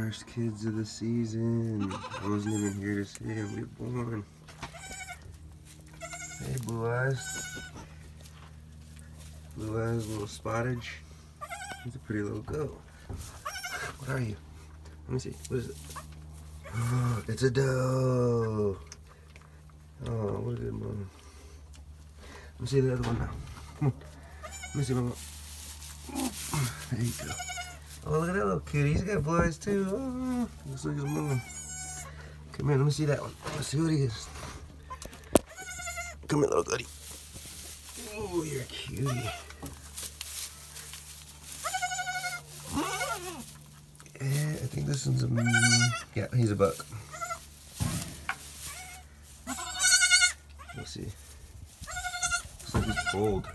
First kids of the season. I wasn't even here to see him get born. Hey, Blue Eyes. Blue Eyes, little spottage. He's a pretty little goat. What are you? Let me see. What is it? Oh, it's a doe. Oh, what a good one. Let me see the other one now. Come on. Let me see my. There you go. Oh, look at that little cutie. He's got blue eyes too. Oh, looks like his mom. Come here, let me see that one. Let's see what he is. Come here, little goodie. Oh, you're a cutie. Yeah, I think this one's a. Yeah, he's a buck. We'll see. Looks like he's old.